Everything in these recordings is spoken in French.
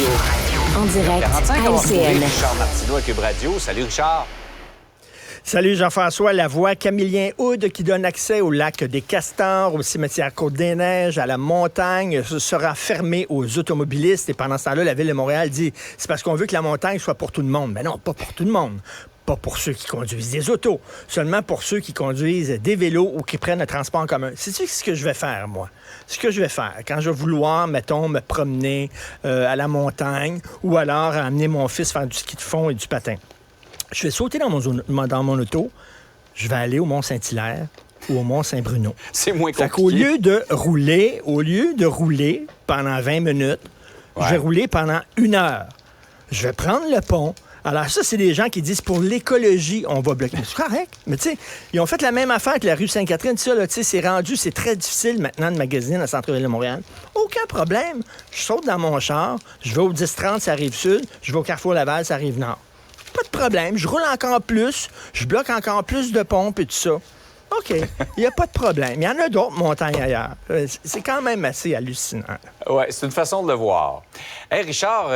Radio. En direct 45, à on va retrouver LCN. Richard Martineau à Cube Radio. Salut Richard. Salut Jean-François Lavoie. Camillien Houde qui donne accès au lac des Castors, au cimetière Côte-des-Neiges, à la montagne, sera fermé aux automobilistes. Et pendant ce temps-là, la Ville de Montréal dit c'est parce qu'on veut que la montagne soit pour tout le monde. Mais non, pas pour tout le monde. Pas pour ceux qui conduisent des autos, seulement pour ceux qui conduisent des vélos ou qui prennent le transport en commun. Sais-tu ce que je vais faire, moi? Ce que je vais faire, quand je vais vouloir, mettons, me promener à la montagne ou alors amener mon fils faire du ski de fond et du patin. Je vais sauter dans mon auto, je vais aller au Mont-Saint-Hilaire ou au Mont-Saint-Bruno. C'est moins Fait compliqué. qu'au lieu de rouler pendant 20 minutes, je vais rouler pendant 1 heure. Je vais prendre le pont. Alors ça, c'est des gens qui disent pour l'écologie, on va bloquer. C'est correct. Mais tu sais, ils ont fait la même affaire que la rue Sainte-Catherine. Ça, là, tu sais, c'est rendu, c'est très difficile maintenant de magasiner à Centre-Ville de Montréal. Aucun problème. Je saute dans mon char, je vais au 10-30, ça arrive sud, je vais au Carrefour Laval, ça arrive nord. Pas de problème. Je roule encore plus, je bloque encore plus de pompes et tout ça. OK, il n'y a pas de problème. Il y en a d'autres montagnes ailleurs. C'est quand même assez hallucinant. Oui, c'est une façon de le voir. Hey Richard,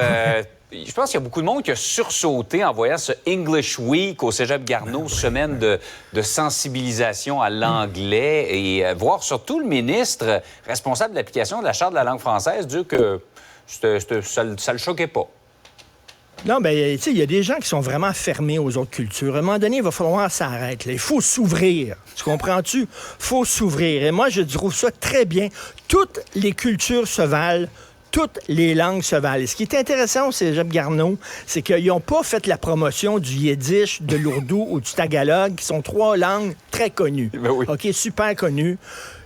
je pense qu'il y a beaucoup de monde qui a sursauté en voyant ce English Week au Cégep Garneau, semaine de sensibilisation à l'anglais, et voir surtout le ministre responsable de l'application de la Charte de la langue française dire que ça ne le choquait pas. Non, bien, tu sais, il y a des gens qui sont vraiment fermés aux autres cultures. À un moment donné, il va falloir s'arrêter. Il faut s'ouvrir. Tu comprends-tu? Il faut s'ouvrir. Et moi, je trouve ça très bien. Toutes les cultures se valent. Toutes les langues se valent. Et ce qui est intéressant au Cégep Garneau, c'est qu'ils n'ont pas fait la promotion du yiddish, de l'ourdou ou du tagalog, qui sont 3 langues très connues. Ben oui. OK, super connues.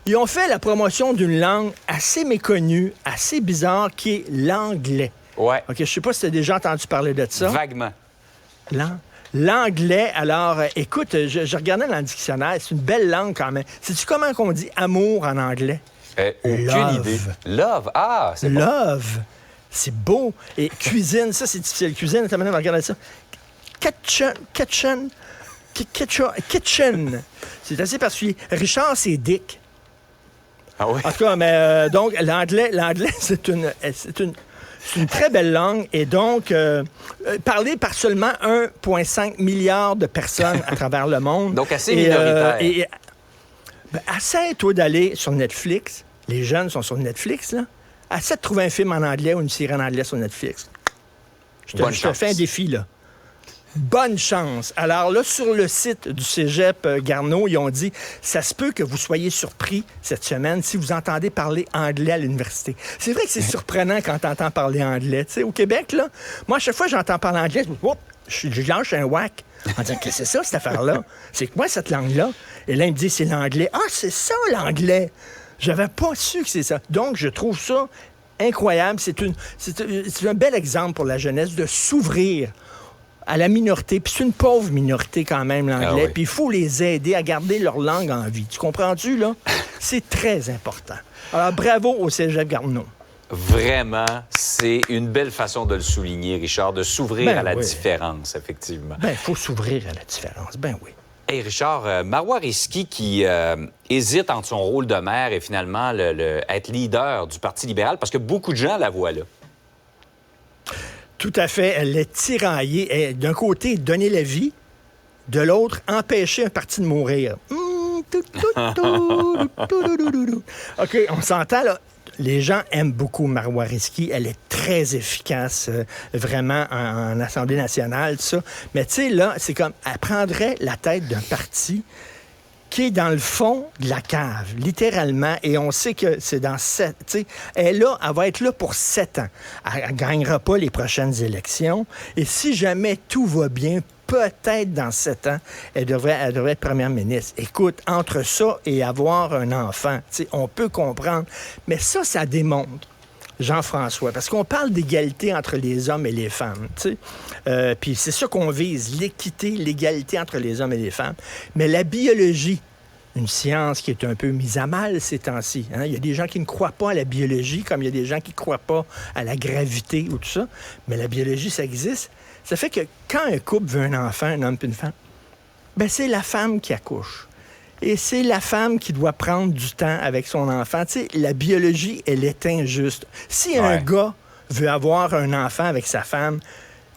Ils ont fait la promotion d'une langue assez méconnue, assez bizarre, qui est l'anglais. Ouais. OK, je sais pas si tu as déjà entendu parler de ça. Vaguement. L'anglais, alors, écoute, je regardais dans le dictionnaire, c'est une belle langue quand même. Sais-tu comment qu'on dit amour en anglais? Aucune Love. idée. Love. Ah, c'est bon. Love. C'est beau. Et cuisine, ça, c'est difficile. Cuisine, t'as maintenant regarder ça. Kitchen. C'est assez particulier. Richard, c'est Dick. Ah oui? En tout cas, mais donc, l'anglais, c'est une très belle langue et donc parlée par seulement 1,5 milliard de personnes à travers le monde. Donc assez minoritaire. Essaie, toi, d'aller sur Netflix. Les jeunes sont sur Netflix, là. Essaie de trouver un film en anglais ou une série en anglais sur Netflix. Je te fais un défi, là. Bonne chance. Alors là, sur le site du Cégep Garneau, ils ont dit, ça se peut que vous soyez surpris cette semaine si vous entendez parler anglais à l'université. C'est vrai que c'est surprenant quand tu entends parler anglais. Tu sais, au Québec, là, moi, à chaque fois que j'entends parler anglais, je lâche un whack en disant, qu'est-ce que c'est ça, cette affaire-là? C'est quoi cette langue-là? Et là, il me dit, c'est l'anglais. Ah, c'est ça, l'anglais! J'avais pas su que c'est ça. Donc, je trouve ça incroyable. C'est un bel exemple pour la jeunesse de s'ouvrir à la minorité, puis c'est une pauvre minorité quand même, l'anglais, puis il faut les aider à garder leur langue en vie. Tu comprends-tu, là? C'est très important. Alors, bravo au Cégep Garneau. Vraiment, c'est une belle façon de le souligner, Richard, de s'ouvrir à la différence, effectivement. Il faut s'ouvrir à la différence, oui. Hey Richard, Marois Risky qui hésite entre son rôle de maire et finalement être leader du Parti libéral, parce que beaucoup de gens la voient là. Tout à fait. Elle est tiraillée. D'un côté, donner la vie. De l'autre, empêcher un parti de mourir. OK, on s'entend, là. Les gens aiment beaucoup Marois Risky. Elle est très efficace, vraiment, en Assemblée nationale, tout ça. Mais tu sais, là, c'est comme, elle prendrait la tête d'un parti qui est dans le fond de la cave, littéralement, et on sait que c'est dans 7... Tu sais, elle va être là pour 7 ans. Elle ne gagnera pas les prochaines élections, et si jamais tout va bien, peut-être dans 7 ans, elle devrait être première ministre. Écoute, entre ça et avoir un enfant, tu sais, on peut comprendre, mais ça démontre, Jean-François, parce qu'on parle d'égalité entre les hommes et les femmes, tu sais. Puis c'est ça qu'on vise, l'équité, l'égalité entre les hommes et les femmes. Mais la biologie, une science qui est un peu mise à mal ces temps-ci. Hein? Il y a des gens qui ne croient pas à la biologie, comme il y a des gens qui ne croient pas à la gravité ou tout ça. Mais la biologie, ça existe. Ça fait que quand un couple veut un enfant, un homme et une femme, c'est la femme qui accouche. Et c'est la femme qui doit prendre du temps avec son enfant. Tu sais, la biologie, elle est injuste. Si un gars veut avoir un enfant avec sa femme,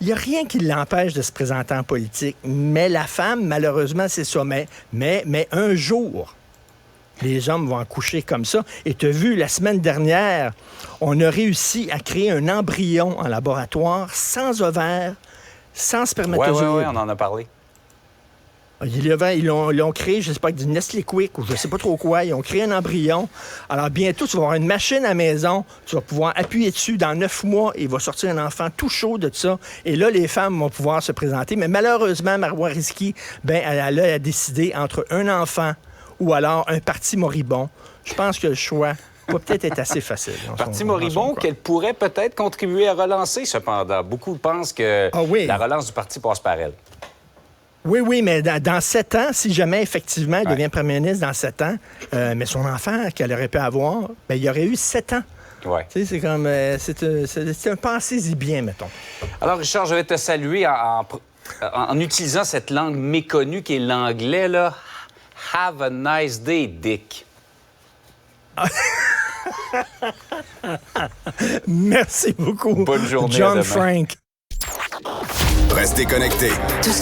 il n'y a rien qui l'empêche de se présenter en politique. Mais la femme, malheureusement, c'est ça. Mais un jour, les hommes vont accoucher comme ça. Et tu as vu, la semaine dernière, on a réussi à créer un embryon en laboratoire sans ovaire, sans spermatozoïde. Oui, on en a parlé. Ils l'ont créé, je ne sais pas, du Nestlé Quick ou je ne sais pas trop quoi. Ils ont créé un embryon. Alors, bientôt, tu vas avoir une machine à la maison. Tu vas pouvoir appuyer dessus. Dans 9 mois, il va sortir un enfant tout chaud de ça. Et là, les femmes vont pouvoir se présenter. Mais malheureusement, Marois Risky, elle a décidé entre un enfant ou alors un parti moribond. Je pense que le choix va peut-être être assez facile. Parti moribond qu'elle pourrait peut-être contribuer à relancer, cependant. Beaucoup pensent que la relance du parti passe par elle. Oui, mais dans 7 ans, si jamais, effectivement, elle devient premier ministre dans 7 ans, mais son enfant qu'elle aurait pu avoir, il y aurait eu 7 ans. Ouais. Tu sais, c'est comme... c'est un pensez-y bien, mettons. Alors, Richard, je vais te saluer en utilisant cette langue méconnue qui est l'anglais, là. Have a nice day, Dick. Merci beaucoup. Bonne journée. John Frank. Restez connectés.